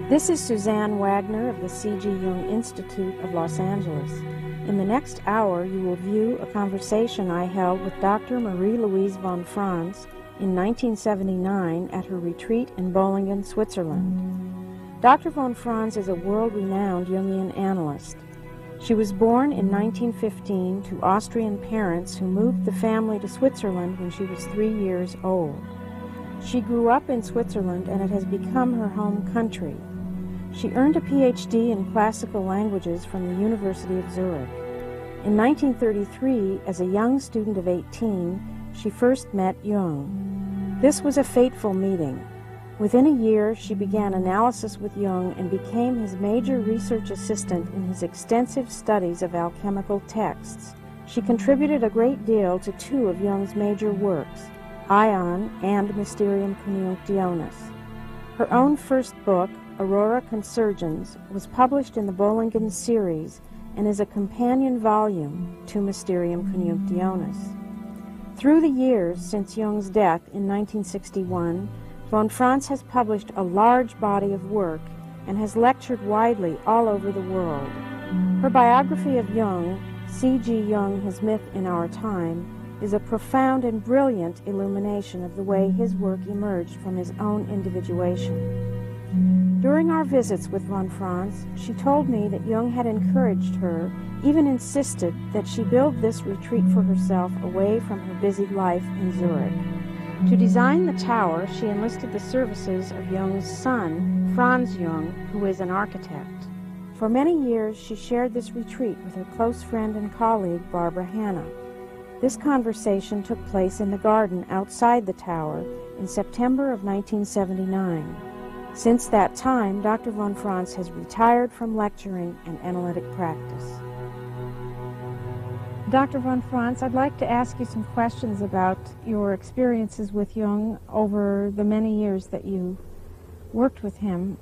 This is Suzanne Wagner of the C.G. Jung Institute of Los Angeles. In the next hour, you will view a conversation I held with Dr. Marie-Louise von Franz in 1979 at her retreat in Bollingen, Switzerland. Dr. von Franz is a world-renowned Jungian analyst. She was born in 1915 to Austrian parents who moved the family to Switzerland when she was 3 years old. She grew up in Switzerland and it has become her home country. She earned a PhD in classical languages from the University of Zurich. In 1933, as a young student of 18, she first met Jung. This was a fateful meeting. Within a year, she began analysis with Jung and became his major research assistant in his extensive studies of alchemical texts. She contributed a great deal to two of Jung's major works, Ion and Mysterium Conjunctionis. Her own first book, Aurora Consurgens, was published in the Bollingen series and is a companion volume to Mysterium Conjunctionis. Through the years since Jung's death in 1961, von Franz has published a large body of work and has lectured widely all over the world. Her biography of Jung, C.G. Jung, His Myth in Our Time, is a profound and brilliant illumination of the way his work emerged from his own individuation. During our visits with von Franz, she told me that Jung had encouraged her, even insisted that she build this retreat for herself away from her busy life in Zurich. To design the tower, she enlisted the services of Jung's son, Franz Jung, who is an architect. For many years, she shared this retreat with her close friend and colleague, Barbara Hanna. This conversation took place in the garden outside the tower in September of 1979. Since that time, Dr. von Franz has retired from lecturing and analytic practice. Dr. von Franz, I'd like to ask you some questions about your experiences with Jung over the many years that you worked with him.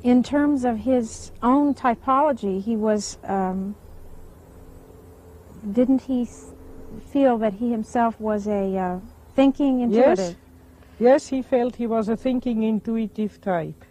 In terms of his own typology, he was, didn't he feel that he himself was a thinking intuitive? Yes, he felt he was a thinking intuitive type.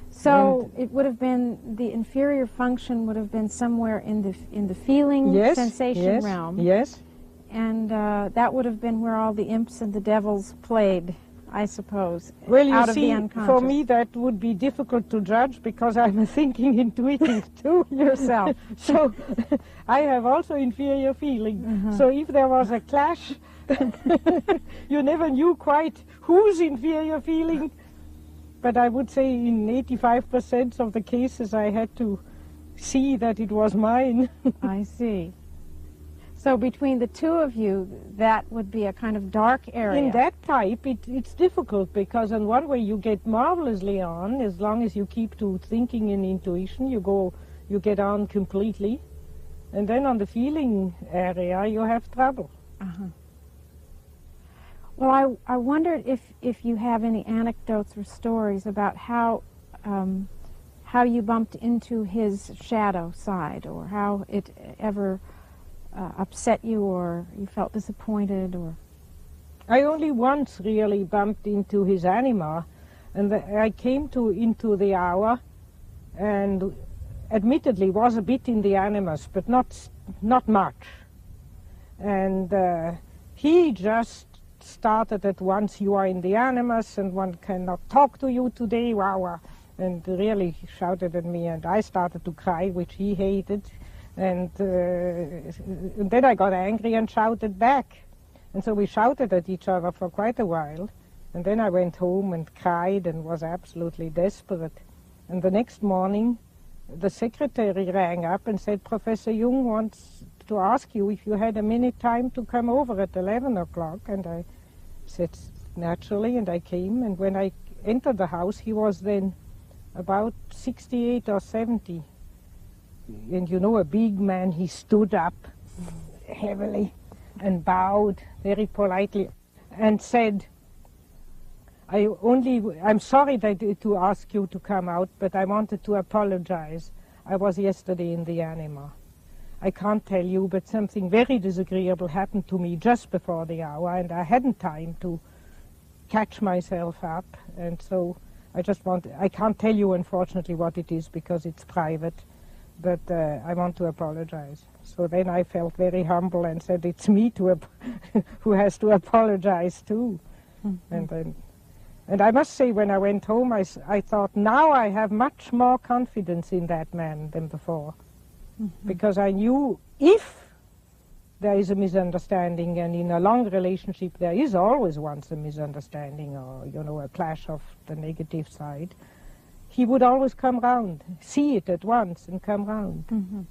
So it would have been, the inferior function would have been somewhere in the feeling sensation realm. Yes. And that would have been where all the imps and the devils played, I suppose. Well, you out see, of the unconscious. for me that would be difficult to judge because I'm a thinking intuitive too yourself. So I have also inferior feeling. So if there was a clash, you never knew quite whose inferior feeling. But I would say in 85% of the cases I had to see that it was mine. I see. So between the two of you, that would be a kind of dark area. In that type, it's difficult because in one way you get marvelously on as long as you keep to thinking and intuition. You get on completely. And then on the feeling area, you have trouble. Well, I wondered if you have any anecdotes or stories about how you bumped into his shadow side, or how it ever upset you, or you felt disappointed, or... I only once really bumped into his anima, and I came into the hour, and admittedly was a bit in the animus, but not much. And he just started at once, you are in the animus and one cannot talk to you today, wow, and really shouted at me, and I started to cry, which he hated, and then I got angry and shouted back, and so we shouted at each other for quite a while, and then I went home and cried and was absolutely desperate. And the next morning the secretary rang up and said, Professor Jung wants to ask you if you had a minute time to come over at 11 o'clock, and I said naturally, and I came, and when I entered the house he was then about 68 or 70, and you know, a big man. He stood up heavily and bowed very politely and said, I'm sorry to ask you to come out, but I wanted to apologize. I was yesterday in the anima. I can't tell you, but something very disagreeable happened to me just before the hour, and I hadn't time to catch myself up, and so I can't tell you, unfortunately, what it is because it's private, but I want to apologize. So then I felt very humble and said, it's me who has to apologize too. Mm-hmm. And I must say, when I went home, I thought, now I have much more confidence in that man than before. Mm-hmm. Because I knew if there is a misunderstanding, and in a long relationship there is always once a misunderstanding or, a clash of the negative side, he would always come round, see it at once and come round. Mm-hmm.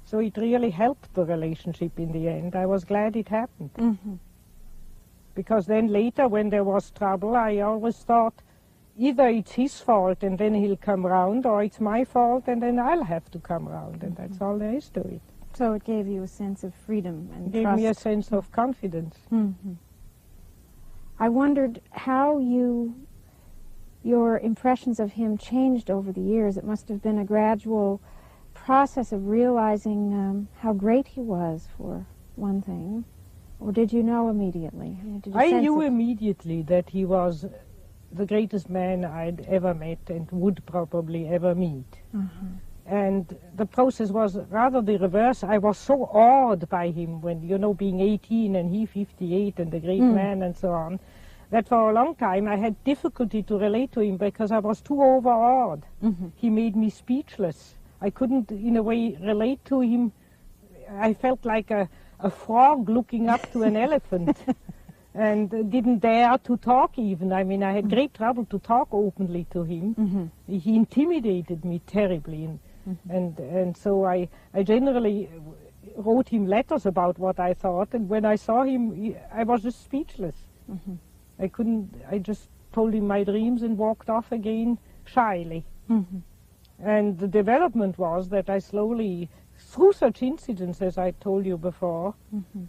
So it really helped the relationship in the end. I was glad it happened. Mm-hmm. Because then later when there was trouble, I always thought, either it's his fault and then he'll come round, or it's my fault and then I'll have to come round, and that's all there is to it. So it gave you a sense of freedom and trust. It gave me a sense of confidence. Mm-hmm. I wondered how your impressions of him changed over the years. It must have been a gradual process of realizing how great he was, for one thing. Or did you know immediately? I knew immediately that he was the greatest man I'd ever met and would probably ever meet. Uh-huh. And the process was rather the reverse. I was so awed by him when, being 18 and he 58 and a great man and so on, that for a long time I had difficulty to relate to him because I was too overawed. Mm-hmm. He made me speechless. I couldn't, in a way, relate to him. I felt like a frog looking up to an elephant. And didn't dare to talk even. I mean, I had great trouble to talk openly to him. Mm-hmm. He intimidated me terribly. And so I generally wrote him letters about what I thought. And when I saw him, I was just speechless. Mm-hmm. I just told him my dreams and walked off again shyly. Mm-hmm. And the development was that I slowly, through such incidents as I told you before, mm-hmm.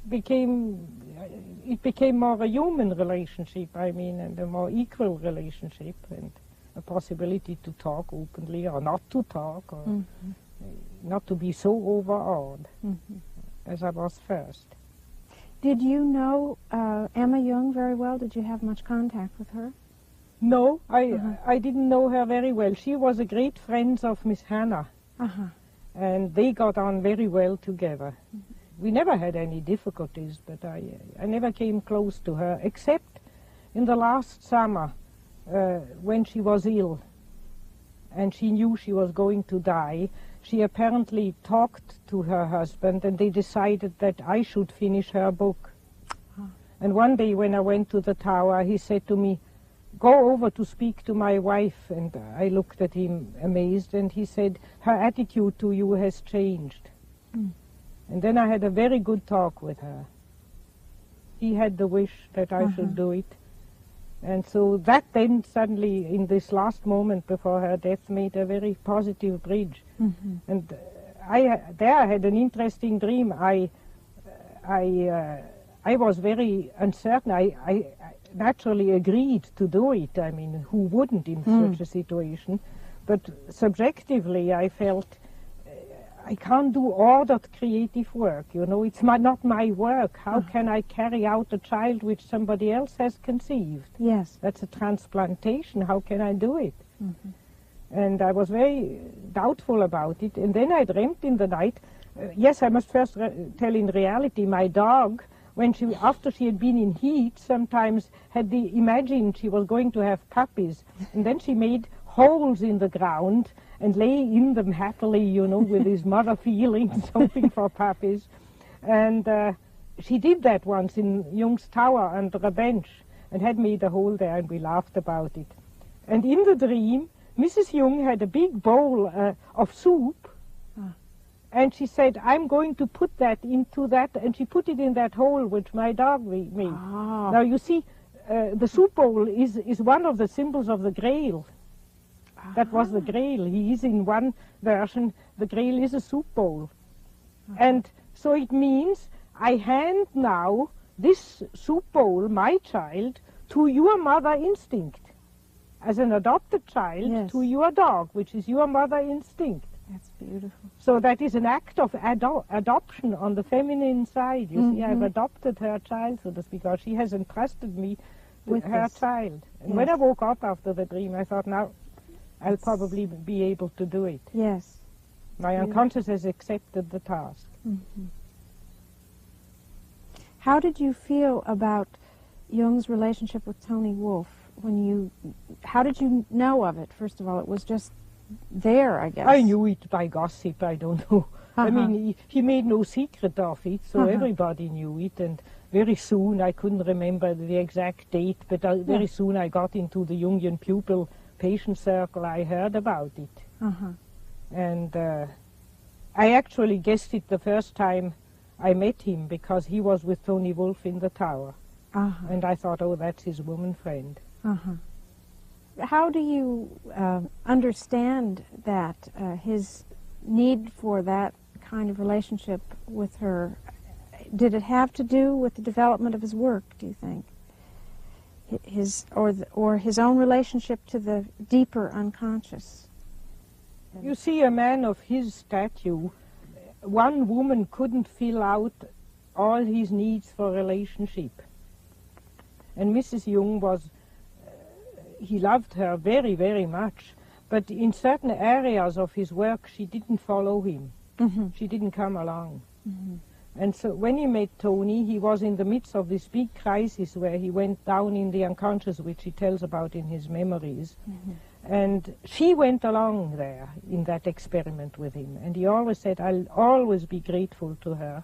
It became more a human relationship, and a more equal relationship, and a possibility to talk openly or not to talk, or mm-hmm. not to be so overawed mm-hmm. as I was first. Did you know Emma Jung very well? Did you have much contact with her? No, I didn't know her very well. She was a great friend of Miss Hannah, and they got on very well together. Mm-hmm. We never had any difficulties, but I never came close to her, except in the last summer when she was ill and she knew she was going to die. She apparently talked to her husband, and they decided that I should finish her book. And one day when I went to the tower, he said to me, "Go over to speak to my wife." And I looked at him amazed, and he said, "Her attitude to you has changed." Mm. And then I had a very good talk with her. He had the wish that I should do it. And so that then suddenly, in this last moment before her death, made a very positive bridge. Mm-hmm. And I had an interesting dream. I was very uncertain. I naturally agreed to do it. I mean, who wouldn't in such a situation? But subjectively, I felt I can't do ordered creative work, it's not my work. How can I carry out a child which somebody else has conceived? Yes. That's a transplantation. How can I do it? Mm-hmm. And I was very doubtful about it. And then I dreamt in the night. Yes, I must first tell in reality, my dog, after she had been in heat, sometimes had imagined she was going to have puppies. And then she made holes in the ground and lay in them happily, with his mother feelings, hoping for puppies. And she did that once in Jung's tower under a bench and had made a hole there, and we laughed about it. And in the dream, Mrs. Jung had a big bowl of soup, and she said, "I'm going to put that into that," and she put it in that hole which my dog made. Ah. Now, you see, the soup bowl is one of the symbols of the Grail. That was the Grail. He is in one version, the Grail is a soup bowl. And so it means I hand now this soup bowl, my child, to your mother instinct. As an adopted child, to your dog, which is your mother instinct. That's beautiful. So that is an act of adoption on the feminine side. You see, I've adopted her child, so to speak, or she has entrusted me with her child. And when I woke up after the dream, I thought, now, I'll probably be able to do it. Yes. My unconscious has accepted the task. How did you feel about Jung's relationship with Toni Wolff? How did you know of it? First of all, it was just there, I guess. I knew it by gossip, I don't know. I mean, he made no secret of it, so everybody knew it, and very soon, I couldn't remember the exact date, but very soon I got into the Jungian pupil patient circle, I heard about it. And I actually guessed it the first time I met him, because he was with Toni Wolff in the tower. And I thought, oh, that's his woman friend. How do you understand that, his need for that kind of relationship with her? Did it have to do with the development of his work, do you think? Or his own relationship to the deeper unconscious? You see, a man of his stature, one woman couldn't fill out all his needs for relationship. And Mrs. Jung was, he loved her very, very much, but in certain areas of his work she didn't follow him. She didn't come along. And so when he met Toni, he was in the midst of this big crisis where he went down in the unconscious, which he tells about in his memories. And she went along there in that experiment with him. And he always said, I'll always be grateful to her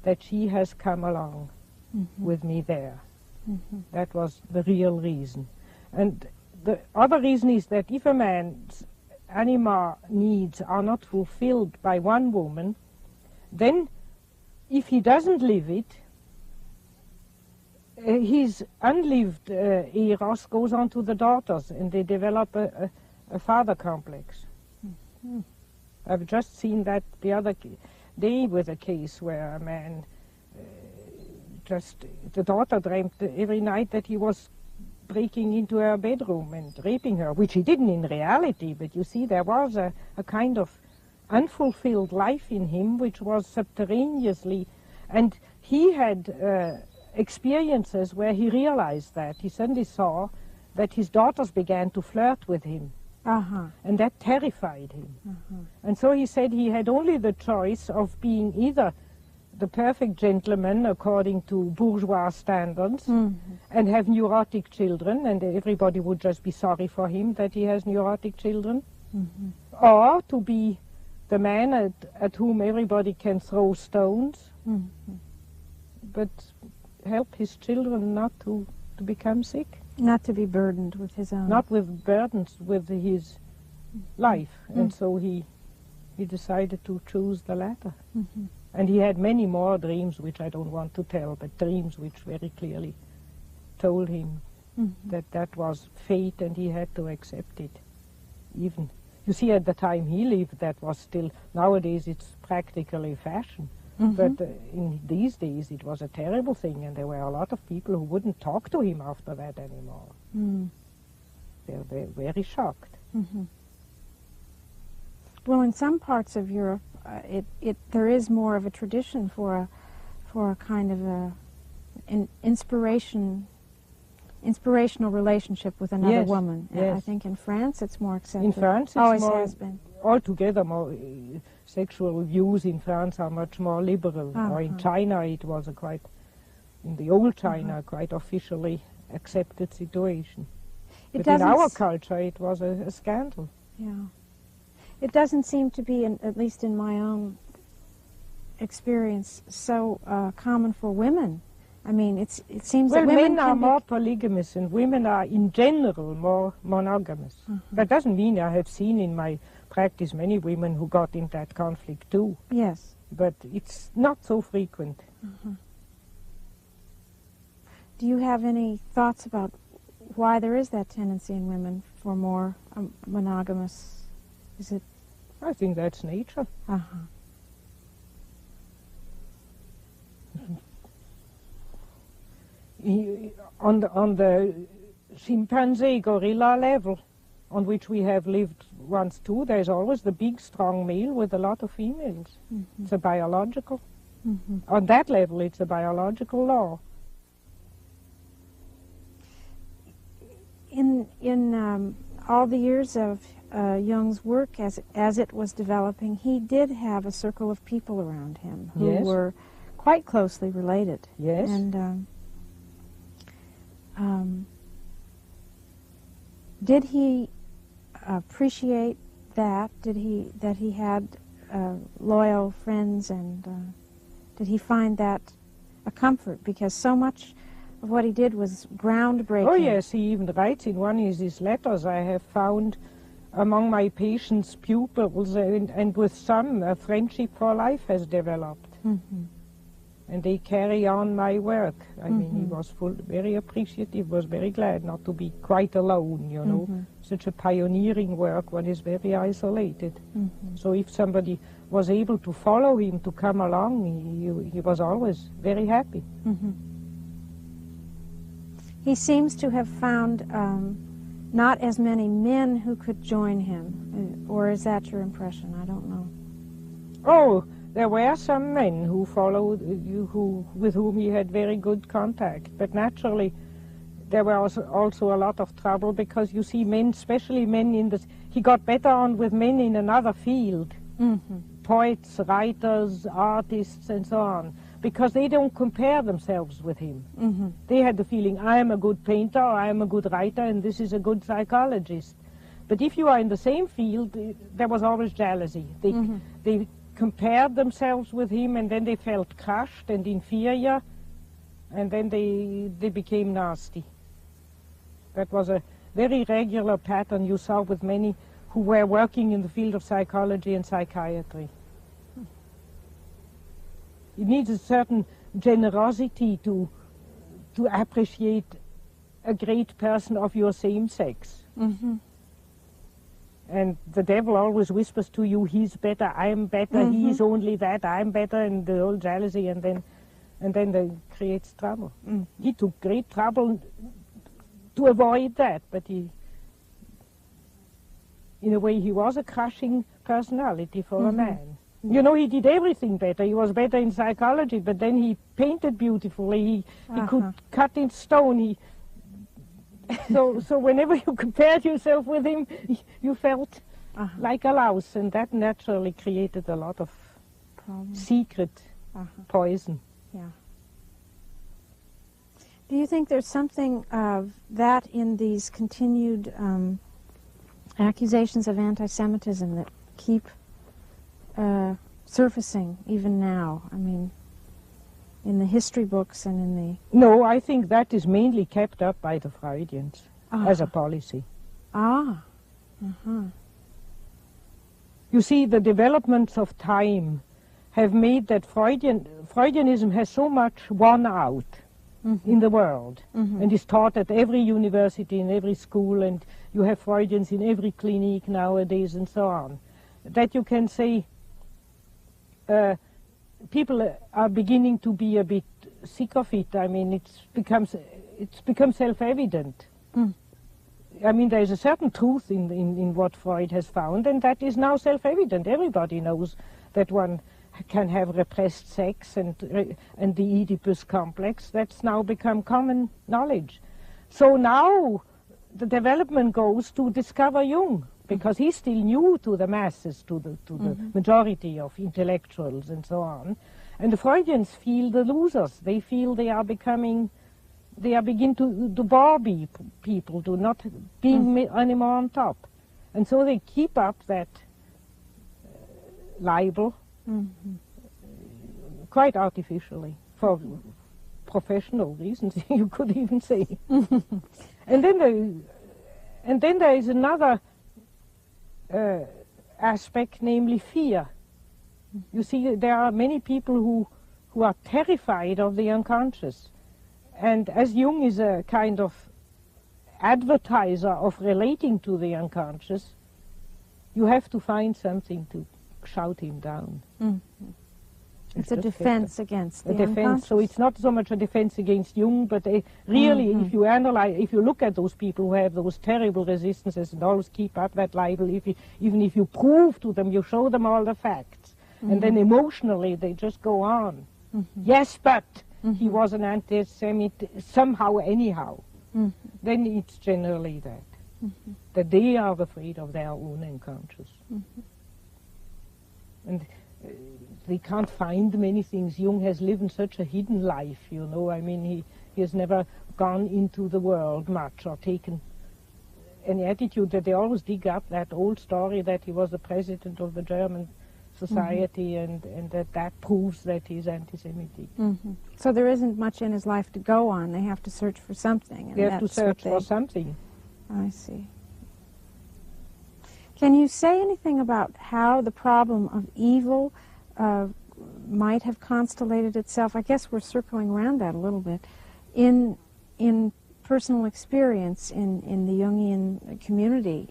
that she has come along with me there. That was the real reason. And the other reason is that if a man's anima needs are not fulfilled by one woman, then if he doesn't live it, his unlived eros goes on to the daughters, and they develop a father complex. I've just seen that the other day with a case where a man the daughter dreamt every night that he was breaking into her bedroom and raping her, which he didn't in reality, but you see, there was a kind of unfulfilled life in him which was subterraneously, and he had experiences where he realized that. He suddenly saw that his daughters began to flirt with him, and that terrified him. And so he said he had only the choice of being either the perfect gentleman according to bourgeois standards and have neurotic children, and everybody would just be sorry for him that he has neurotic children, or to be the man at whom everybody can throw stones, but help his children not to become sick. Not to be burdened with his own. Not with burdens with his life. And so he decided to choose the latter. And he had many more dreams, which I don't want to tell, but dreams which very clearly told him that that was fate and he had to accept it. Even, you see, at the time he lived, that was still, nowadays it's practically fashion. But in these days it was a terrible thing, and there were a lot of people who wouldn't talk to him after that anymore. They were very shocked. Well, in some parts of Europe, there is more of a tradition for a kind of an inspirational relationship with another woman. I think in France it's more accepted. In France it's always more, has been. Altogether more, sexual views in France are much more liberal. Or in China it was in the old China, quite officially accepted situation. But in our culture it was a scandal. Yeah. It doesn't seem to be, at least in my own experience, so common for women. I mean, it seems that women men are more polygamous and women are in general more monogamous. That doesn't mean I have seen in my practice many women who got in that conflict too. Yes. But it's not so frequent. Do you have any thoughts about why there is that tendency in women for more monogamous? Is it? I think that's nature. On the chimpanzee gorilla level, on which we have lived ones too. There's always the big, strong male with a lot of females. It's a biological. On that level, it's a biological law. In all the years of Jung's work as it was developing, he did have a circle of people around him who were quite closely related. Yes. And did he appreciate that? That he had loyal friends, and did he find that a comfort? Because so much of what he did was groundbreaking. Oh yes, he even writes in one of his letters, I have found among my patients pupils, and with some a friendship for life has developed. And they carry on my work. I mean, he was very appreciative, was very glad not to be quite alone, you know. Such a pioneering work, one is very isolated. So if somebody was able to follow him, to come along, he was always very happy. He seems to have found not as many men who could join him, or is that your impression? I don't know. Oh, there were some men who followed, with whom he had very good contact, but naturally there was also a lot of trouble, because you see men, especially men he got better on with men in another field, poets, writers, artists, and so on, because they don't compare themselves with him. They had the feeling, I am a good painter, or I am a good writer, and this is a good psychologist. But if you are in the same field, there was always jealousy. They compared themselves with him, and then they felt crushed and inferior, and then they became nasty. That was a very regular pattern you saw with many who were working in the field of psychology and psychiatry. It needs a certain generosity to appreciate a great person of your same sex. And the devil always whispers to you, he's better, I'm better, he's only that, I'm better, and the whole jealousy, and then that creates trouble. He took great trouble to avoid that, but in a way, he was a crushing personality for a man. You know, he did everything better. He was better in psychology, but then he painted beautifully. He could cut in stone. So whenever you compared yourself with him, you felt like a louse, and that naturally created a lot of secret poison. Yeah. Do you think there's something of that in these continued accusations of anti-Semitism that keep surfacing even now? I mean, in the history books and in the... No, I think that is mainly kept up by the Freudians as a policy. You see, the developments of time have made that Freudianism has so much won out in the world, and is taught at every university, in every school, and you have Freudians in every clinic nowadays, and so on, that you can say people are beginning to be a bit sick of it. I mean, it's become self-evident. I mean, there is a certain truth in what Freud has found, and that is now self-evident. Everybody knows that one can have repressed sex and the Oedipus complex. That's now become common knowledge. So now the development goes to discover Jung, because he's still new to the masses, to the majority of intellectuals and so on. And the Freudians feel the losers. They feel they are begin to bore people, to not being anymore on top. And so they keep up that libel quite artificially, for professional reasons, you could even say. And then there is another aspect, namely fear. You see, there are many people who are terrified of the unconscious. And as Jung is a kind of advertiser of relating to the unconscious, you have to find something to shout him down. It's a defense against the defense. So it's not so much a defense against Jung, but really, if you analyze, if you look at those people who have those terrible resistances and always keep up that libel, even if you prove to them, you show them all the facts, and then emotionally they just go on. Yes, but he was an anti-Semite somehow, anyhow. Then it's generally that they are afraid of their own unconscious. And they can't find many things. Jung has lived such a hidden life, you know. I mean, he has never gone into the world much or taken any attitude that they always dig up that old story that he was the president of the German society and that proves that he's anti-Semitic. So there isn't much in his life to go on. They have to search for something. And they have to search for something. I see. Can you say anything about how the problem of evil might have constellated itself? I guess we're circling around that a little bit. In personal experience in the Jungian community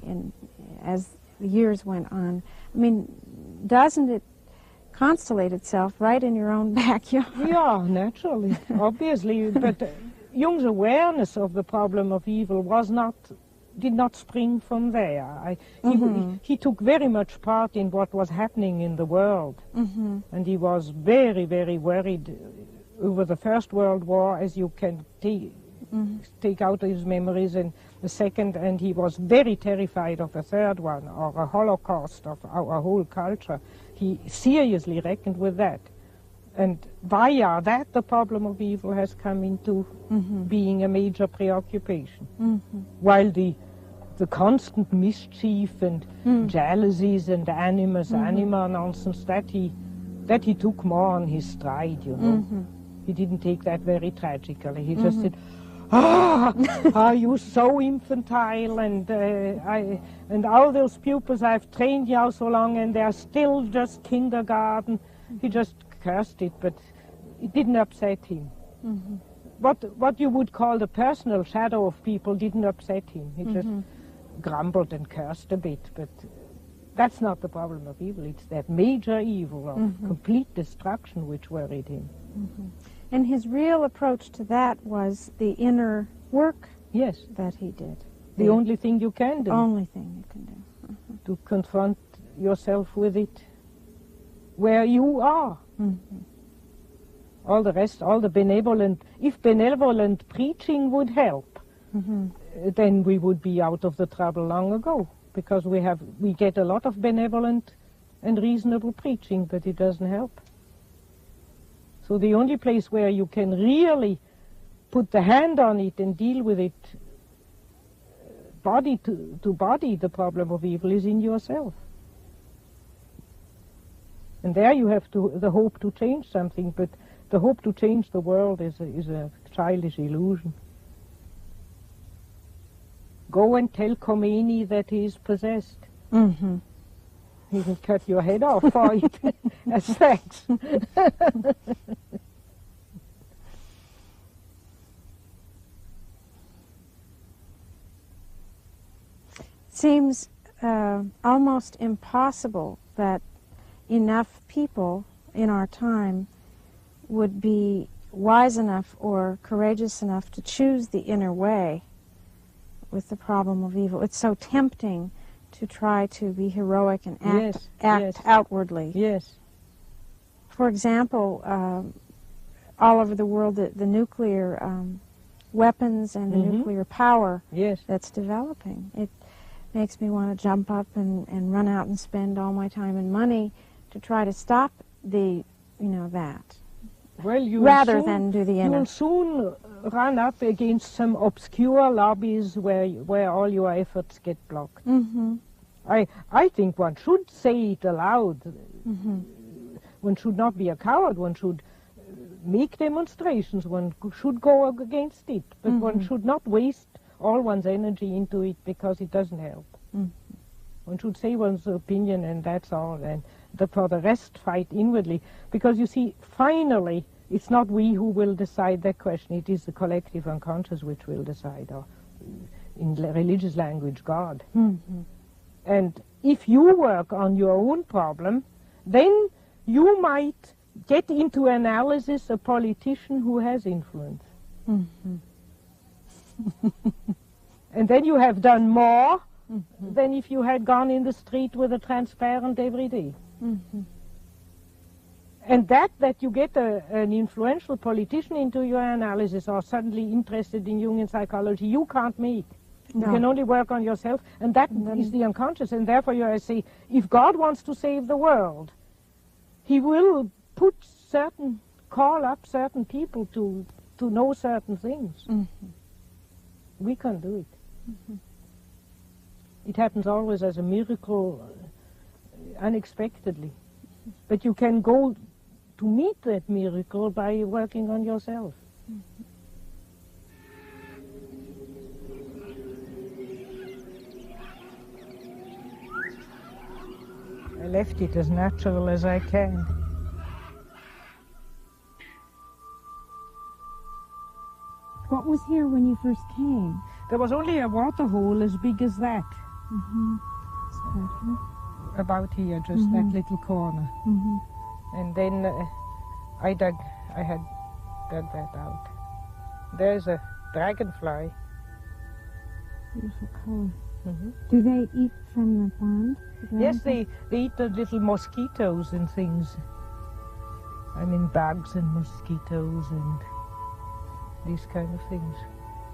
as the years went on. I mean, doesn't it constellate itself right in your own backyard? Yeah, naturally, obviously. But Jung's awareness of the problem of evil did not spring from there. He took very much part in what was happening in the world. And he was very, very worried over the First World War, as you can take out his memories, and the second, and he was very terrified of a third one, or a Holocaust of our whole culture. He seriously reckoned with that. And via that, the problem of evil has come into being a major preoccupation. While the constant mischief and jealousies and anima nonsense, that he took more on his stride, you know. He didn't take that very tragically. He just said, are you so infantile, and all those pupils I've trained now so long and they're still just kindergarten. He just cursed it, but it didn't upset him. What you would call the personal shadow of people didn't upset him. He just grumbled and cursed a bit, but that's not the problem of evil. It's that major evil of complete destruction which worried him. And his real approach to that was the inner work that he did. The only thing you can do. Only thing you can do. To confront yourself with it where you are. All the rest, all the benevolent, if benevolent preaching would help, then we would be out of the trouble long ago, because we get a lot of benevolent and reasonable preaching, but it doesn't help. So the only place where you can really put the hand on it and deal with it body to body, the problem of evil, is in yourself. And there you have the hope to change something, but the hope to change the world is a childish illusion. Go and tell Khomeini that he is possessed. He will cut your head off for it as thanks. Seems almost impossible that enough people in our time would be wise enough or courageous enough to choose the inner way with the problem of evil. It's so tempting to try to be heroic and act outwardly. Yes. For example, all over the world, the nuclear weapons and the nuclear power that's developing. It makes me want to jump up and run out and spend all my time and money to try to stop that. Well, rather than do the inner. You'll soon run up against some obscure lobbies where all your efforts get blocked. I think one should say it aloud. One should not be a coward. One should make demonstrations. One should go against it. But one should not waste all one's energy into it because it doesn't help. One should say one's opinion, and that's all. And for the rest, fight inwardly. Because you see, finally, it's not we who will decide that question. It is the collective unconscious which will decide, or in religious language, God. And if you work on your own problem, then you might get into analysis a politician who has influence. Mm-hmm. And then you have done more than if you had gone in the street with a transparent every day. Mm-hmm. And that you get an influential politician into your analysis or suddenly interested in Jungian psychology, you can't make. No. You can only work on yourself, and that is the unconscious. And therefore, I say, if God wants to save the world, He will call up certain people to know certain things. Mm-hmm. We can't do it. Mm-hmm. It happens always as a miracle, unexpectedly. Mm-hmm. But you can go to meet that miracle by working on yourself. Mm-hmm. I left it as natural as I can. What was here when you first came? There was only a water hole as big as that. Mm-hmm. About here, just that little corner. Mm-hmm. And then I had dug that out. There's a dragonfly. Beautiful color. Mm-hmm. Do they eat from the pond? Yes, they eat the little mosquitoes and things. I mean, bugs and mosquitoes and these kind of things.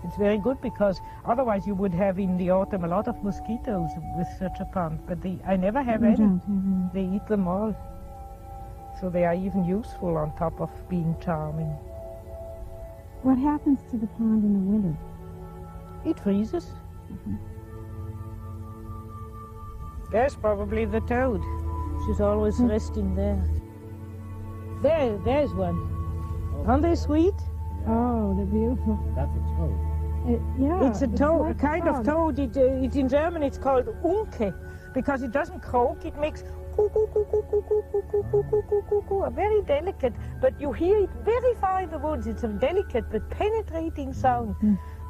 It's very good because otherwise you would have in the autumn a lot of mosquitoes with such a pond, but I never have any. Don't have any. They eat them all. So they are even useful on top of being charming. What happens to the pond in the winter? It freezes. Mm-hmm. There's probably the toad. She's always resting there. There's one. Aren't they sweet? Oh, they're beautiful. That's a toad. Yeah. It's a toad, like a kind of toad. It's in German it's called Unke, because it doesn't croak, it makes coo, coo, coo, coo, coo, coo, coo, coo, coo, coo, coo, coo, coo. Very delicate, but you hear it very far in the woods. It's a delicate but penetrating sound.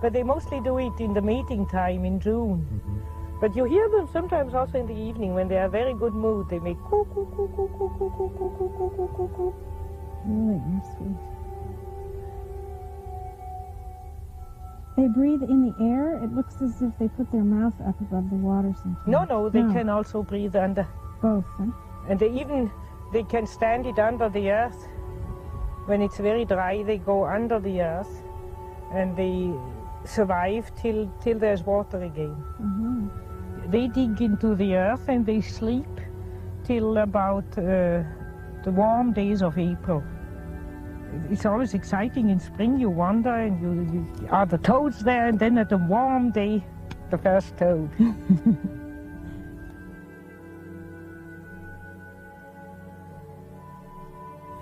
But they mostly do it in the mating time in June. But you hear them sometimes also in the evening when they are very good mood. They make coo, coo, coo, coo, coo, coo, coo, coo, coo, coo, coo, coo, coo. Really, they're sweet. They breathe in the air. It looks as if they put their mouth up above the water sometimes. No, they can also breathe under. Both, huh? And they can stand it under the earth. When it's very dry, they go under the earth and they survive till there's water again. Mm-hmm. They dig into the earth and they sleep till about the warm days of April. It's always exciting in spring. You wander and you are the toads there, and then at a warm day, the first toad.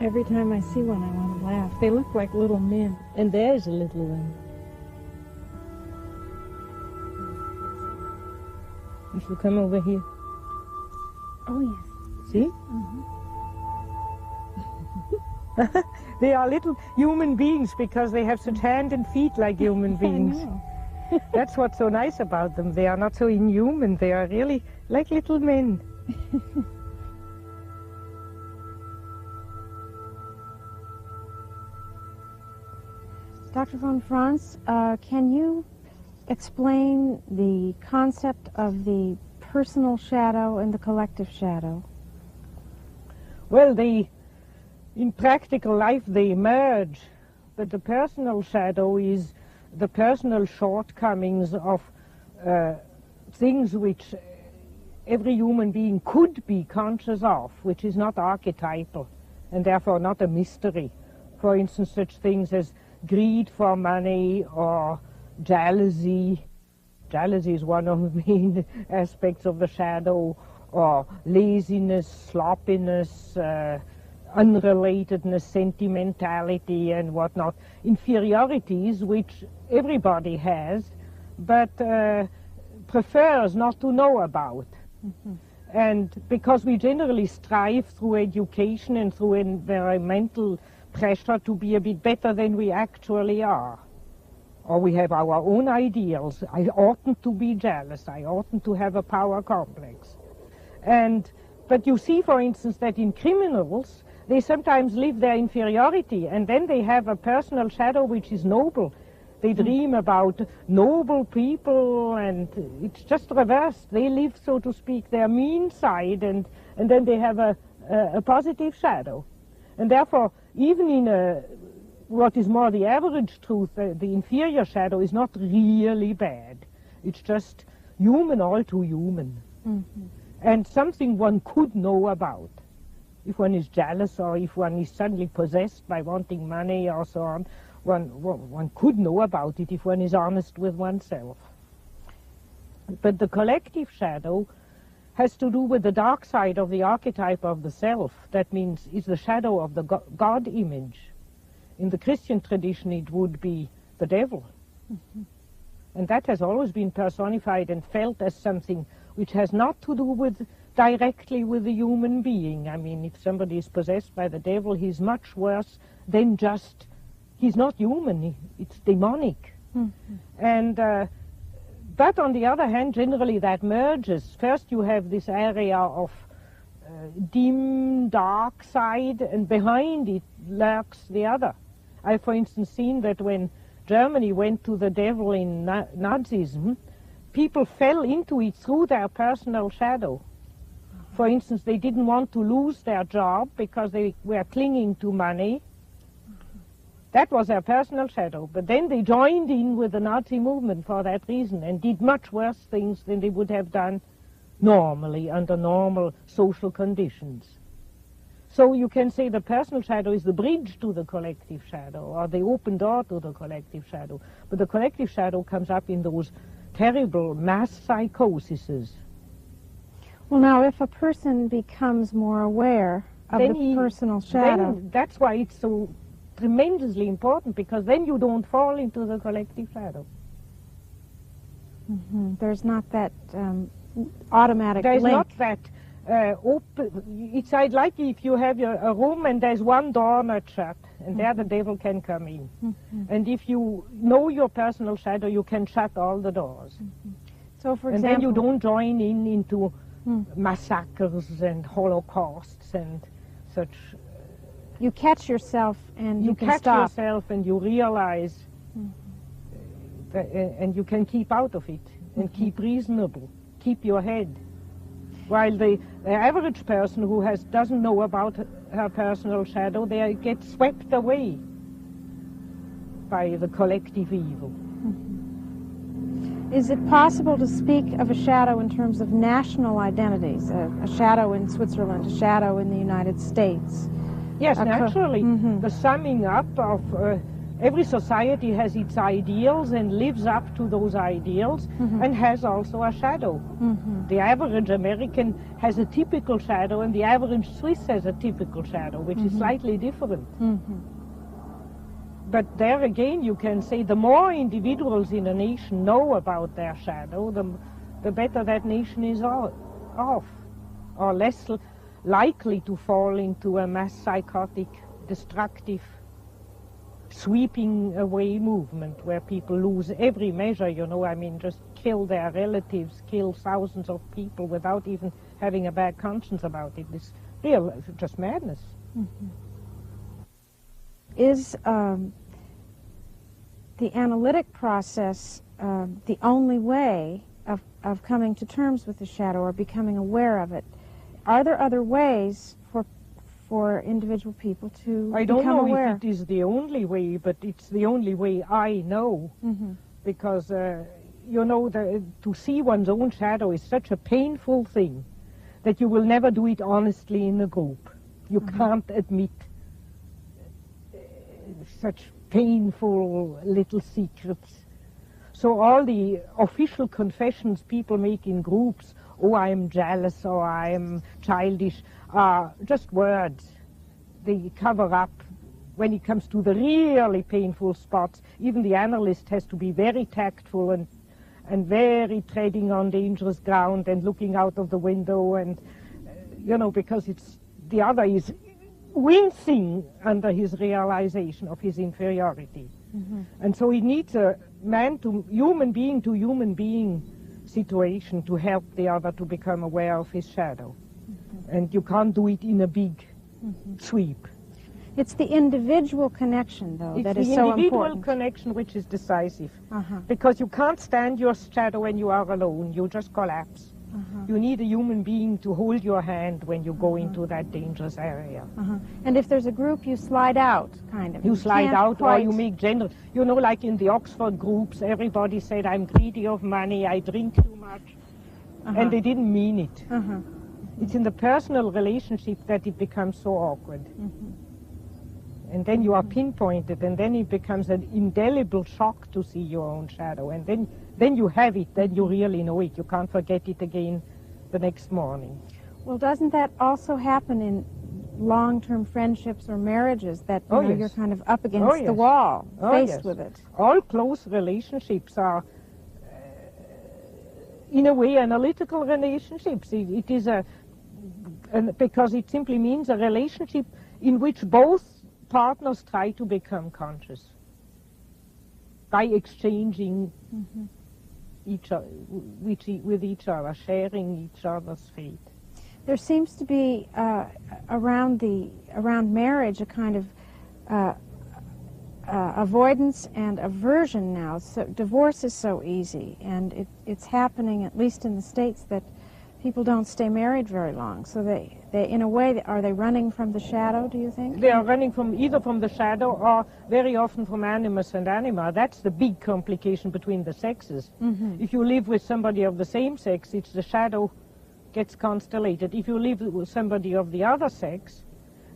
Every time I see one, I want to laugh. They look like little men. And there's a little one. If you come over here. Oh, yes. See? They are little human beings because they have such hands and feet like human beings. I know. That's what's so nice about them. They are not so inhuman. They are really like little men. Dr. von Franz, can you explain the concept of the personal shadow and the collective shadow? Well, in practical life they merge, but the personal shadow is the personal shortcomings of things which every human being could be conscious of, which is not archetypal and therefore not a mystery. For instance, such things as greed for money or jealousy. Jealousy is one of the main aspects of the shadow, or laziness, sloppiness, unrelatedness, sentimentality and whatnot. Inferiorities which everybody has, but prefers not to know about. And because we generally strive through education and through environmental pressure to be a bit better than we actually are. Or we have our own ideals. I oughtn't to be jealous. I oughtn't to have a power complex. But you see, for instance, that in criminals, they sometimes live their inferiority, and then they have a personal shadow which is noble. They dream about noble people, and it's just reversed. They live, so to speak, their mean side, and then they have a positive shadow. And therefore, even in what is more the average truth, the inferior shadow is not really bad. It's just human, all too human. Mm-hmm. And something one could know about. If one is jealous, or if one is suddenly possessed by wanting money or so on, one could know about it if one is honest with oneself. But the collective shadow has to do with the dark side of the archetype of the self. That means it's the shadow of the God image. In the Christian tradition, it would be the devil. Mm-hmm. And that has always been personified and felt as something which has not to do directly with the human being. I mean, if somebody is possessed by the devil, he's much worse than just, he's not human, it's demonic. Mm-hmm. And but on the other hand, generally that merges. First you have this area of dim, dark side, and behind it lurks the other. I've, for instance, seen that when Germany went to the devil in Nazism, people fell into it through their personal shadow. For instance, they didn't want to lose their job because they were clinging to money. That was their personal shadow. But then they joined in with the Nazi movement for that reason and did much worse things than they would have done normally under normal social conditions. So you can say the personal shadow is the bridge to the collective shadow, or the open door to the collective shadow. But the collective shadow comes up in those terrible mass psychoses. Well, now, if a person becomes more aware of the personal shadow... Then that's why it's so tremendously important, because then you don't fall into the collective shadow. Mm-hmm. There's not that automatic There's link. Not that open. It's like if you have a room and there's one door not shut, and mm-hmm. there the devil can come in. Mm-hmm. And if you know your personal shadow, you can shut all the doors. Mm-hmm. So, for example... And then you don't join into massacres and holocausts and such. You catch yourself and you can catch stop. Yourself and you realize, and you can keep out of it and keep reasonable, keep your head. While the average person who doesn't know about her personal shadow, they get swept away by the collective evil. Is it possible to speak of a shadow in terms of national identities? A shadow in Switzerland, a shadow in the United States? Yes, naturally. Mm-hmm. The summing up of every society has its ideals and lives up to those ideals, mm-hmm. and has also a shadow. Mm-hmm. The average American has a typical shadow, and the average Swiss has a typical shadow, which mm-hmm. is slightly different. Mm-hmm. But there again, you can say the more individuals in a nation know about their shadow, the better that nation is off, or less likely to fall into a mass psychotic, destructive, sweeping away movement where people lose every measure, you know, I mean, just kill their relatives, kill thousands of people without even having a bad conscience about it. It's real, just madness. Mm-hmm. Is the analytic process the only way of coming to terms with the shadow or becoming aware of it? Are there other ways for individual people to become aware? I don't know if it is the only way, but it's the only way I know. Mm-hmm. Because, you know, to see one's own shadow is such a painful thing that you will never do it honestly in a group. You mm-hmm. can't admit such painful little secrets. So all the official confessions people make in groups, oh, I'm jealous or I'm childish, are just words. They cover up. When it comes to the really painful spots, even the analyst has to be very tactful and very treading on dangerous ground and looking out of the window, and, you know, because the other is wincing under his realization of his inferiority. Mm-hmm. And so he needs a human being situation to help the other to become aware of his shadow. Mm-hmm. And you can't do it in a big sweep. It's the individual connection, though, that is so important. It's the individual connection which is decisive. Because you can't stand your shadow when you are alone. You just collapse. You need a human being to hold your hand when you go into that dangerous area. And if there's a group, you slide out, kind of. You slide out or you make general. You know, like in the Oxford groups, everybody said, I'm greedy of money, I drink too much. And they didn't mean it. It's in the personal relationship that it becomes so awkward. And then you are pinpointed, and then it becomes an indelible shock to see your own shadow. And then you have it, then you really know it. You can't forget it again the next morning. Well, doesn't that also happen in long-term friendships or marriages, that you're kind of up against the wall, faced with it? All close relationships are, in a way, analytical relationships. It is because it simply means a relationship in which both partners try to become conscious by exchanging with each other, sharing each other's fate. There seems to be around marriage a kind of avoidance and aversion now. So divorce is so easy, and it's happening, at least in the States, that people don't stay married very long. So they in a way, are they running from the shadow, do you think? They are running either from the shadow or very often from animus and anima. That's the big complication between the sexes. If you live with somebody of the same sex, it's the shadow gets constellated. If you live with somebody of the other sex,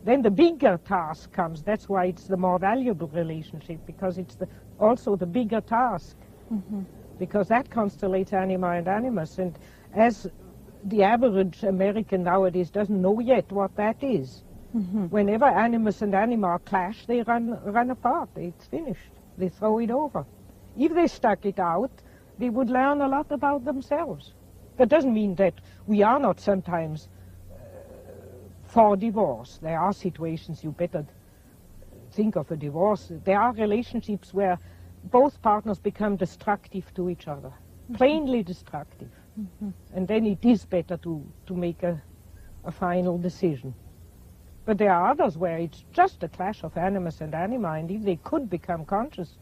then the bigger task comes. That's why it's the more valuable relationship, because it's also the bigger task. Because that constellates anima and animus. And as the average American nowadays doesn't know yet what that is. Whenever animus and anima clash, they run apart. It's finished. They throw it over. If they stuck it out, they would learn a lot about themselves. That doesn't mean that we are not sometimes for divorce. There are situations you better think of a divorce. There are relationships where both partners become destructive to each other, plainly destructive. And then it is better to make a final decision. But there are others where it's just a clash of animus and anima, and if they could become conscious,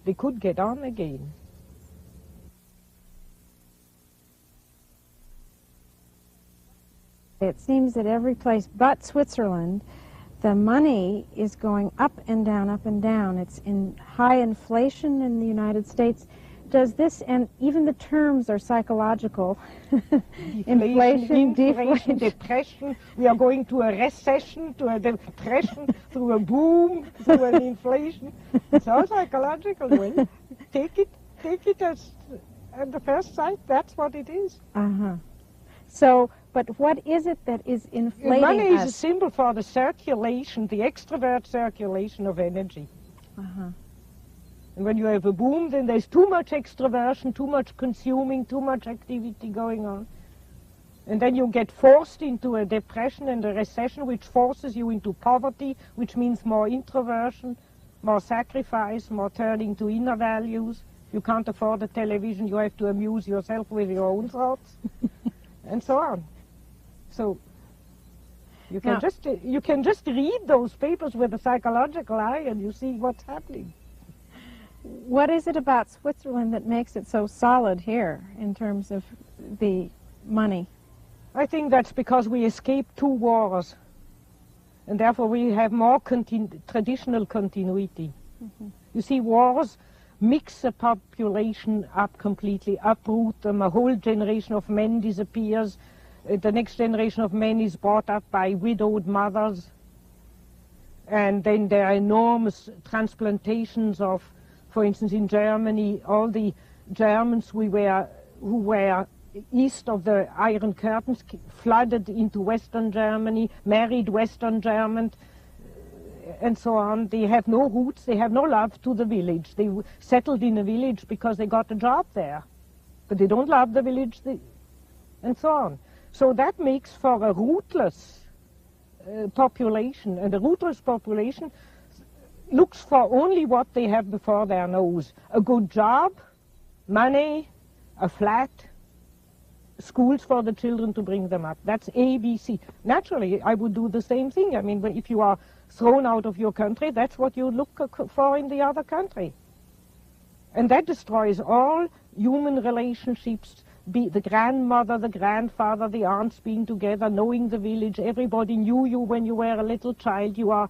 they could get on again. It seems that every place but Switzerland, the money is going up and down, up and down. It's in high inflation in the United States. Does this, and even the terms are psychological, inflation, deflation, depression, we are going to a recession, to a depression, through a boom, through an inflation. It's all psychological. Well, take it as at the first sight, that's what it is. So, but what is it that is inflating Money us? is a symbol for the circulation, the extrovert circulation of energy. And when you have a boom, then there's too much extroversion, too much consuming, too much activity going on. And then you get forced into a depression and a recession, which forces you into poverty, which means more introversion, more sacrifice, more turning to inner values. You can't afford a television, you have to amuse yourself with your own thoughts, and so on. So you can just read those papers with a psychological eye and you see what's happening. What is it about Switzerland that makes it so solid here in terms of the money? I think that's because we escaped 2 wars, and therefore we have more traditional continuity. You see, wars mix a population up completely, uproot them. A whole generation of men disappears. The next generation of men is brought up by widowed mothers. And then there are enormous transplantations of, for instance, in Germany, all the Germans who were east of the Iron Curtains flooded into Western Germany, married Western Germans, and so on. They have no roots, they have no love to the village. They settled in a village because they got a job there, but they don't love the village, and so on. So that makes for a rootless population, and a rootless population looks for only what they have before their nose. A good job, money, a flat, schools for the children to bring them up. That's ABC. Naturally, I would do the same thing. I mean, if you are thrown out of your country, that's what you look for in the other country. And that destroys all human relationships, be the grandmother, the grandfather, the aunts being together, knowing the village. Everybody knew you when you were a little child. You are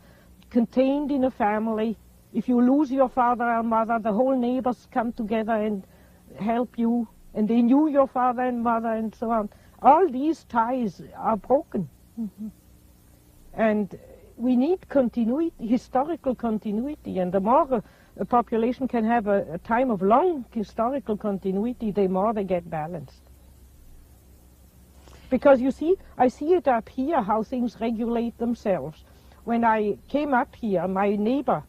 contained in a family. If you lose your father or mother, the whole neighbors come together and help you, and they knew your father and mother and so on. All these ties are broken. And we need continuity, historical continuity, and the more a population can have a time of long historical continuity, the more they get balanced. Because you see, I see it up here, how things regulate themselves. When I came up here, my neighbor,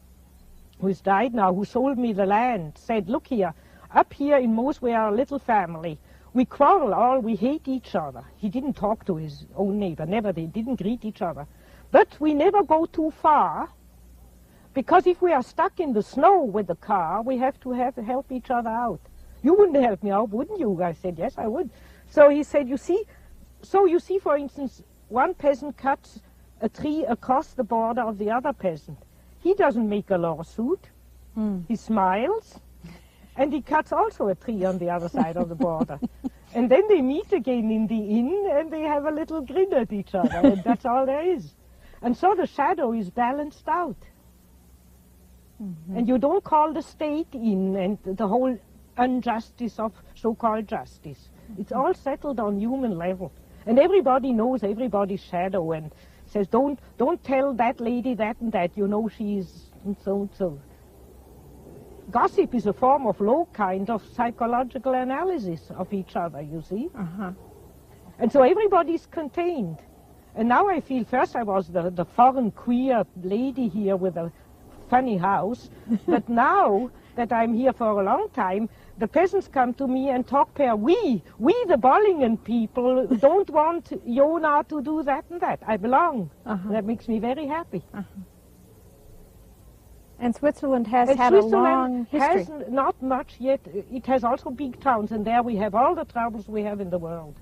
who's died now, who sold me the land, said, look here, up here in Moos we are a little family. We quarrel all, we hate each other. He didn't talk to his own neighbor, never, they didn't greet each other. But we never go too far, because if we are stuck in the snow with the car, we have to help each other out. You wouldn't help me out, wouldn't you? I said, yes, I would. So he said, you see, for instance, one peasant cuts a tree across the border of the other peasant. He doesn't make a lawsuit. He smiles, and he cuts also a tree on the other side of the border. And then they meet again in the inn, and they have a little grin at each other, and that's all there is. And so the shadow is balanced out. And you don't call the state in and the whole injustice of so-called justice. It's all settled on human level. And everybody knows everybody's shadow and says, don't tell that lady that and that, you know she's and so. Gossip is a form of low kind of psychological analysis of each other, you see. And so everybody's contained. And now I feel, first I was the foreign queer lady here with a funny house, but now that I'm here for a long time, the peasants come to me and talk we the Bollingen people don't want Jonah to do that and that. I belong. That makes me very happy. And Switzerland has had a long history. Has not much yet. It has also big towns, and there we have all the troubles we have in the world.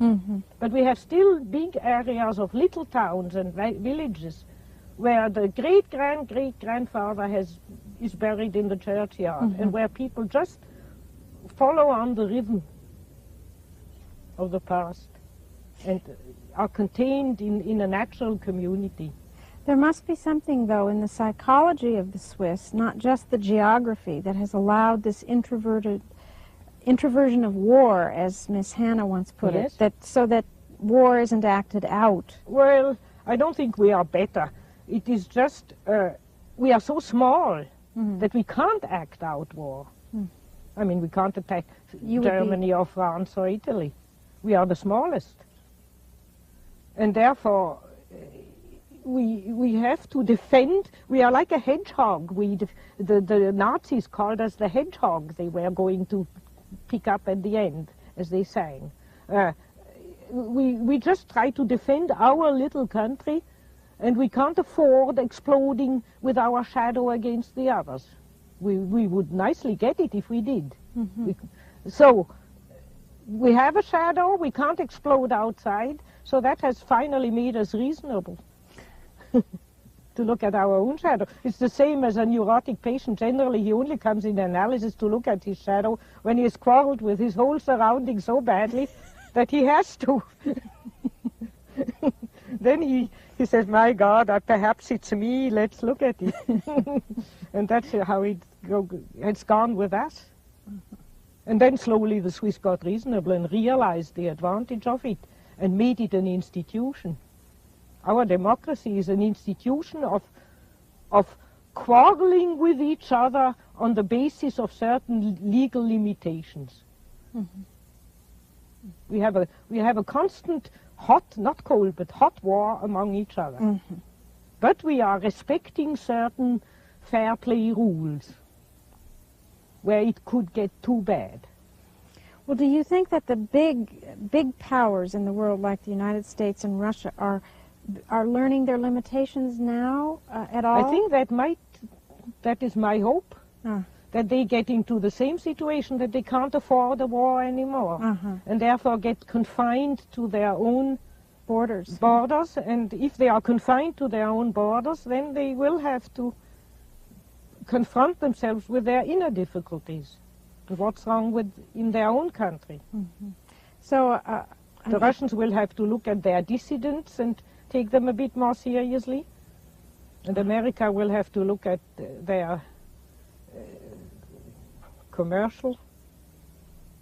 But we have still big areas of little towns and villages where the great-grandfather is buried in the churchyard, and where people just follow on the rhythm of the past and are contained in a natural community. There must be something, though, in the psychology of the Swiss, not just the geography, that has allowed this introversion of war, as Miss Hannah once put it, so that war isn't acted out. Well, I don't think we are better. It is just, we are so small that we can't act out war. I mean, we can't attack Germany or France or Italy. We are the smallest. And therefore, we have to defend. We are like a hedgehog. The Nazis called us the hedgehog they were going to pick up at the end, as they sang. We just try to defend our little country, and we can't afford exploding with our shadow against the others. We would nicely get it if we did. So we have a shadow, we can't explode outside, so that has finally made us reasonable to look at our own shadow. It's the same as a neurotic patient. Generally, he only comes in analysis to look at his shadow when he has quarreled with his whole surrounding so badly that he has to. Then he says, my God, perhaps it's me, let's look at it. And that's how it's gone with us. And then slowly the Swiss got reasonable and realized the advantage of it and made it an institution. Our democracy is an institution of quarreling with each other on the basis of certain legal limitations. We have a constant hot, not cold, but hot war among each other. But we are respecting certain fair play rules where it could get too bad. Well, do you think that the big powers in the world, like the United States and Russia, are learning their limitations now at all? I think that is my hope. that they get into the same situation that they can't afford a war anymore, and therefore get confined to their own borders. And if they are confined to their own borders, then they will have to confront themselves with their inner difficulties, and what's wrong in their own country. So the Russians will have to look at their dissidents and take them a bit more seriously, and America will have to look at their commercial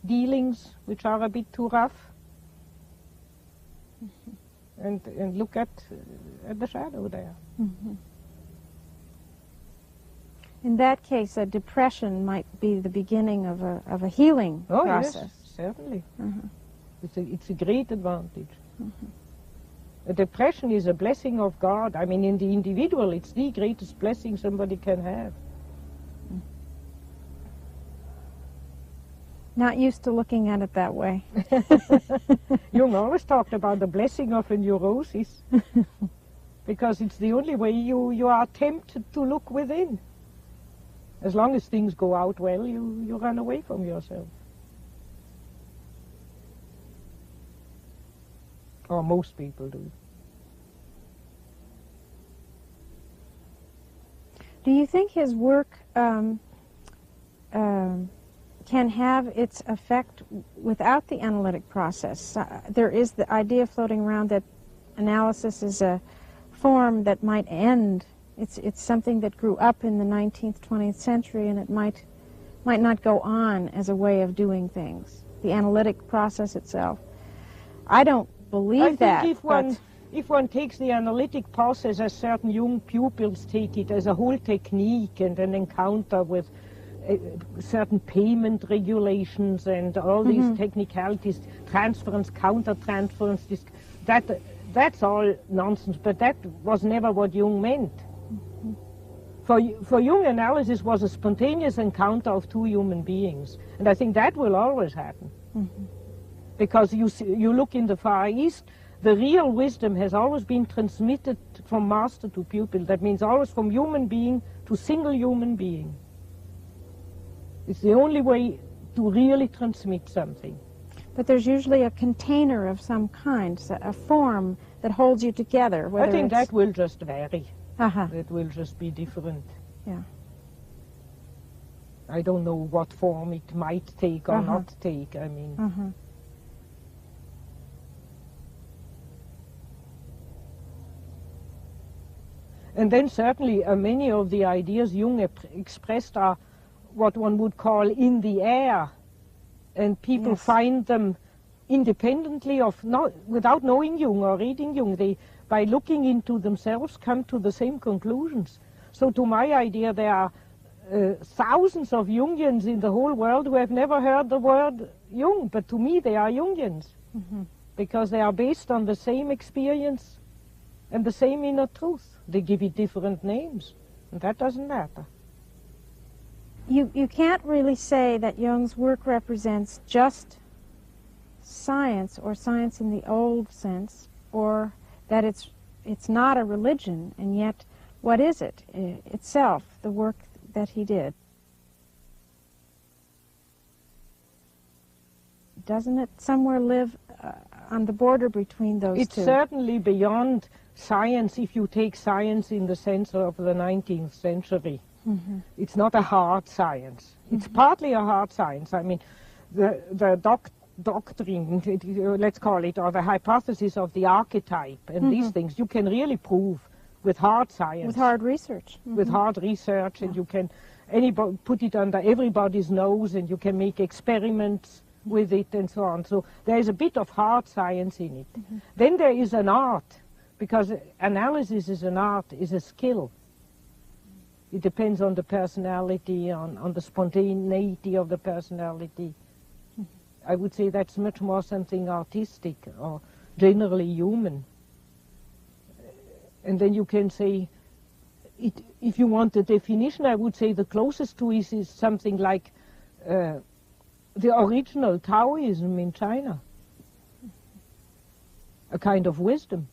dealings, which are a bit too rough, and look at the shadow there. In that case, a depression might be the beginning of a healing process. Yes, certainly. It's a great advantage. A depression is a blessing of God. I mean, in the individual, it's the greatest blessing somebody can have. Not used to looking at it that way. Jung always talked about the blessing of a neurosis, because it's the only way you are tempted to look within. As long as things go out well, you run away from yourself. Or most people do. Do you think his work can have its effect without the analytic process? There is the idea floating around that analysis is a form that might end. It's something that grew up in the 19th, 20th century, and it might not go on as a way of doing things. The analytic process itself. I don't believe that. I think if one takes the analytic process as certain Jung pupils take it, as a whole technique and an encounter with certain payment regulations and all these technicalities, transference, counter-transference, that's all nonsense, but that was never what Jung meant. For Jung, analysis was a spontaneous encounter of two human beings, and I think that will always happen. Because you look in the Far East, the real wisdom has always been transmitted from master to pupil. That means always from human being to single human being. It's the only way to really transmit something. But there's usually a container of some kind, a form that holds you together. I think that will just vary. Uh-huh. It will just be different. Yeah. I don't know what form it might take or not take, I mean. And then certainly many of the ideas Jung expressed are what one would call in the air, and people find them independently of, without knowing Jung or reading Jung. They, by looking into themselves, come to the same conclusions. So to my idea, there are thousands of Jungians in the whole world who have never heard the word Jung, but to me they are Jungians, because they are based on the same experience and the same inner truth. They give it different names, and that doesn't matter. You can't really say that Jung's work represents just science, or science in the old sense, or that it's not a religion, and yet what is it itself, the work that he did? Doesn't it somewhere live on the border between those two? It's certainly beyond science if you take science in the sense of the 19th century. It's not a hard science. It's partly a hard science. I mean, the doctrine, let's call it, or the hypothesis of the archetype and these things, you can really prove with hard science. With hard research. With hard research, and you can put it under everybody's nose, and you can make experiments with it and so on. So there is a bit of hard science in it. Then there is an art, because analysis is an art, is a skill. It depends on the personality, on the spontaneity of the personality. I would say that's much more something artistic or generally human. And then you can say, if you want a definition, I would say the closest to it is something like the original Taoism in China. A kind of wisdom.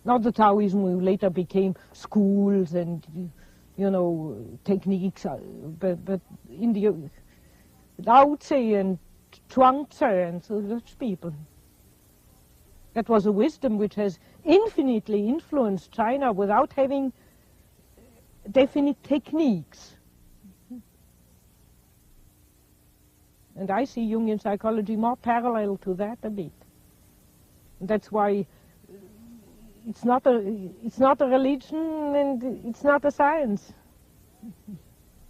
Not the Taoism who later became schools and you know, techniques, but in the Lao Tse and Chuang Tse and such people. That was a wisdom which has infinitely influenced China without having definite techniques. And I see Jungian psychology more parallel to that a bit. And that's why it's not a religion and it's not a science.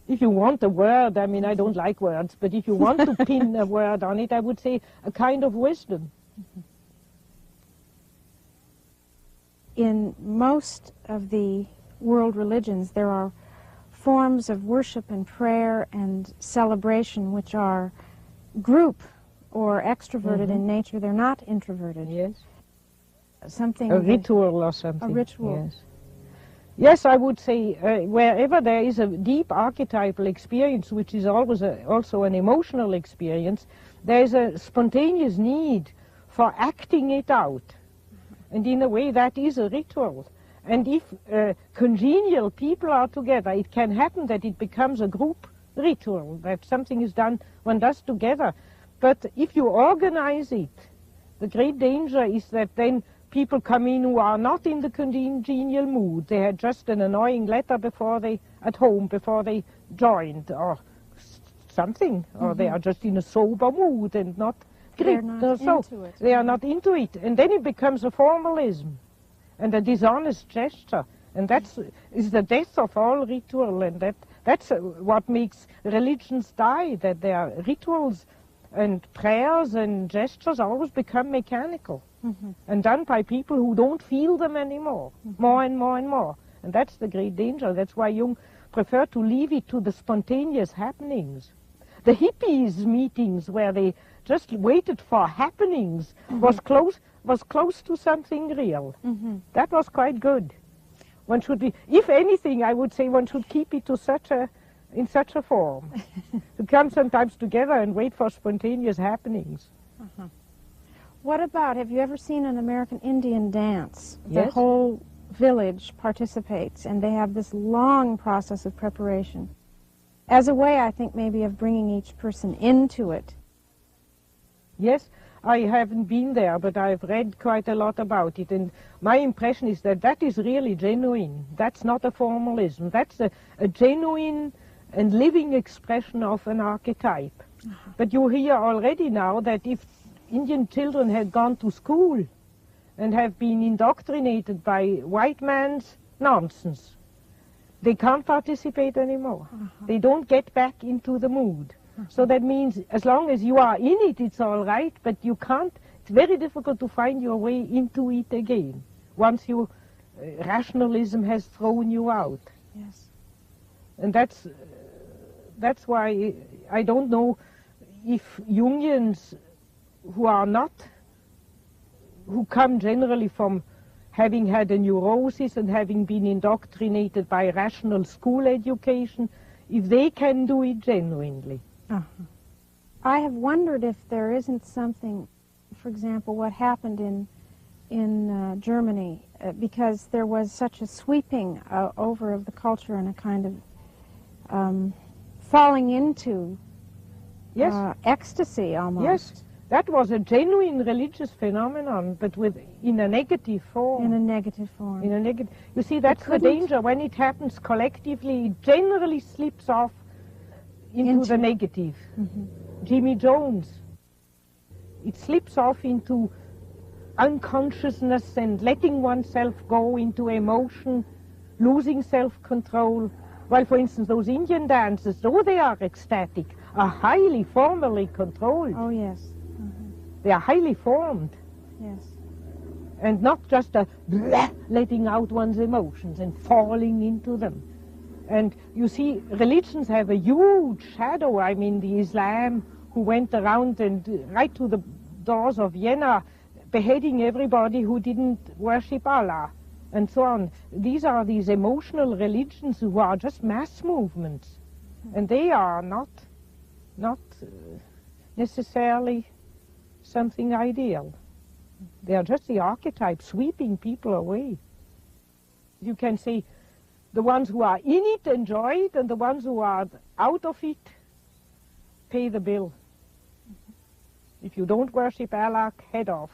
If you want a word, I mean, I don't like words, but if you want to pin a word on it, I would say a kind of wisdom. In most of the world religions, there are forms of worship and prayer and celebration which are group or extroverted in nature. They're not introverted. Yes. Something a ritual or something. A ritual. Yes. Yes, I would say wherever there is a deep archetypal experience, which is always also an emotional experience, there is a spontaneous need for acting it out. And in a way, that is a ritual. And if congenial people are together, it can happen that it becomes a group ritual, that something is done, one does together. But if you organize it, the great danger is that then people come in who are not in the congenial mood. They had just an annoying letter at home before they joined, or something, or they are just in a sober mood and not gripped or so. They are not into it. And then it becomes a formalism and a dishonest gesture. And that is the death of all ritual, and that's what makes religions die, that their rituals and prayers and gestures always become mechanical and done by people who don't feel them anymore, more and more and more. And that's the great danger. That's why Jung preferred to leave it to the spontaneous happenings. The hippies meetings where they just waited for happenings was close to something real. That was quite good. One should be, if anything, I would say one should keep it to in such a form. To come sometimes together and wait for spontaneous happenings. What about, have you ever seen an American Indian dance? Yes. The whole village participates, and they have this long process of preparation. As a way, I think, maybe of bringing each person into it. Yes, I haven't been there, but I've read quite a lot about it, and my impression is that that is really genuine. That's not a formalism. That's a genuine and living expression of an archetype. But you hear already now that if Indian children had gone to school and have been indoctrinated by white man's nonsense, they can't participate anymore. They don't get back into the mood. So that means as long as you are in it, it's all right, but you can't, it's very difficult to find your way into it again once rationalism has thrown you out. Yes. And that's why I don't know if Jungians who come generally from having had a neurosis and having been indoctrinated by rational school education, if they can do it genuinely. I have wondered if there isn't something, for example, what happened in Germany, because there was such a sweeping over of the culture and a kind of falling into ecstasy almost. Yes, that was a genuine religious phenomenon, but in a negative form. In a negative form. You see, that's the danger. When it happens collectively, it generally slips off into the negative. Jimmy Jones. It slips off into unconsciousness and letting oneself go into emotion, losing self-control. While, for instance, those Indian dances, though they are ecstatic, are highly formally controlled. Oh, yes. They are highly formed. Yes. And not just letting out one's emotions and falling into them. And you see, religions have a huge shadow. I mean, the Islam who went around and right to the doors of Vienna beheading everybody who didn't worship Allah and so on. These are these emotional religions who are just mass movements. And they are not necessarily something ideal. They are just the archetype sweeping people away. You can say The ones who are in it enjoy it, and the ones who are out of it pay the bill. If you don't worship Allah, head off.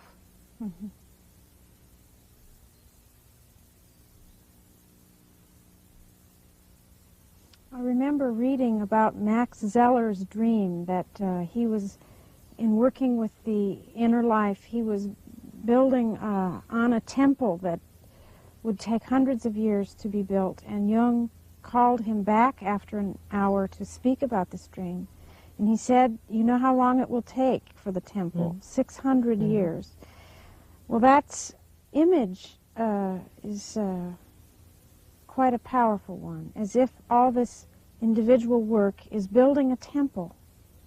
I remember reading about Max Zeller's dream that he was, in working with the inner life, he was building on a temple that would take hundreds of years to be built, and Jung called him back after an hour to speak about this dream. And he said, you know how long it will take for the temple? 600 years. Well, that image is quite a powerful one, as if all this individual work is building a temple.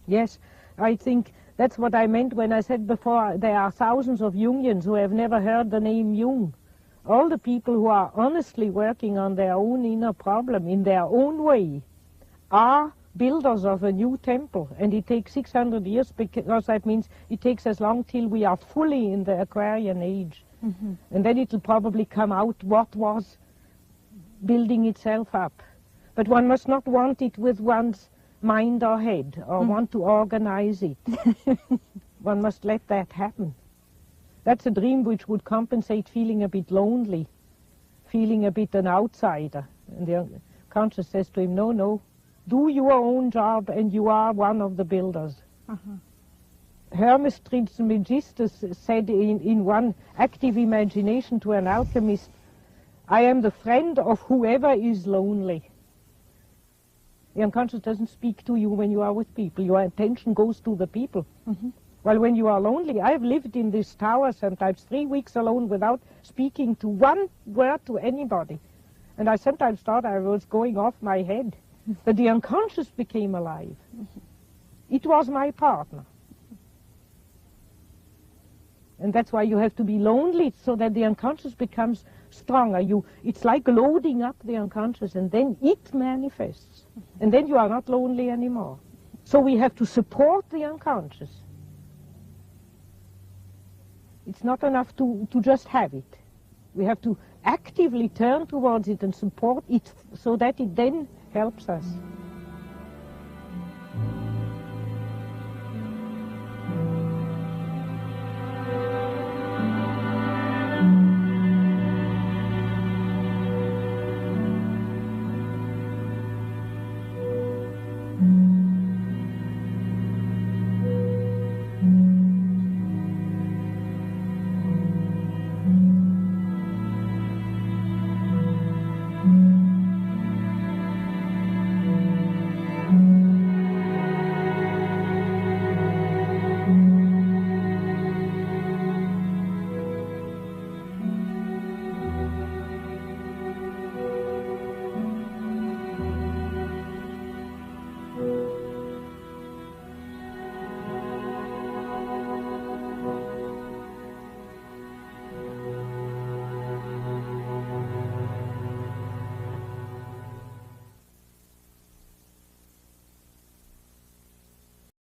Yes, I think that's what I meant when I said before there are thousands of Jungians who have never heard the name Jung. All the people who are honestly working on their own inner problem in their own way are builders of a new temple, and it takes 600 years because that means it takes as long till we are fully in the Aquarian age. And then it'll probably come out what was building itself up. But one must not want it with one's mind or head, or want to organize it. One must let that happen. That's a dream which would compensate feeling a bit lonely, feeling a bit an outsider. And the unconscious says to him, no, no, do your own job and you are one of the builders. Hermes Trismegistus said in one active imagination to an alchemist, I am the friend of whoever is lonely. The unconscious doesn't speak to you when you are with people. Your attention goes to the people. Well, when you are lonely, I've lived in this tower sometimes 3 weeks alone without speaking to one word to anybody. And I sometimes thought I was going off my head. But the unconscious became alive. It was my partner. And that's why you have to be lonely, so that the unconscious becomes stronger. It's like loading up the unconscious, and then it manifests. And then you are not lonely anymore. So we have to support the unconscious. It's not enough to just have it. We have to actively turn towards it and support it so that it then helps us.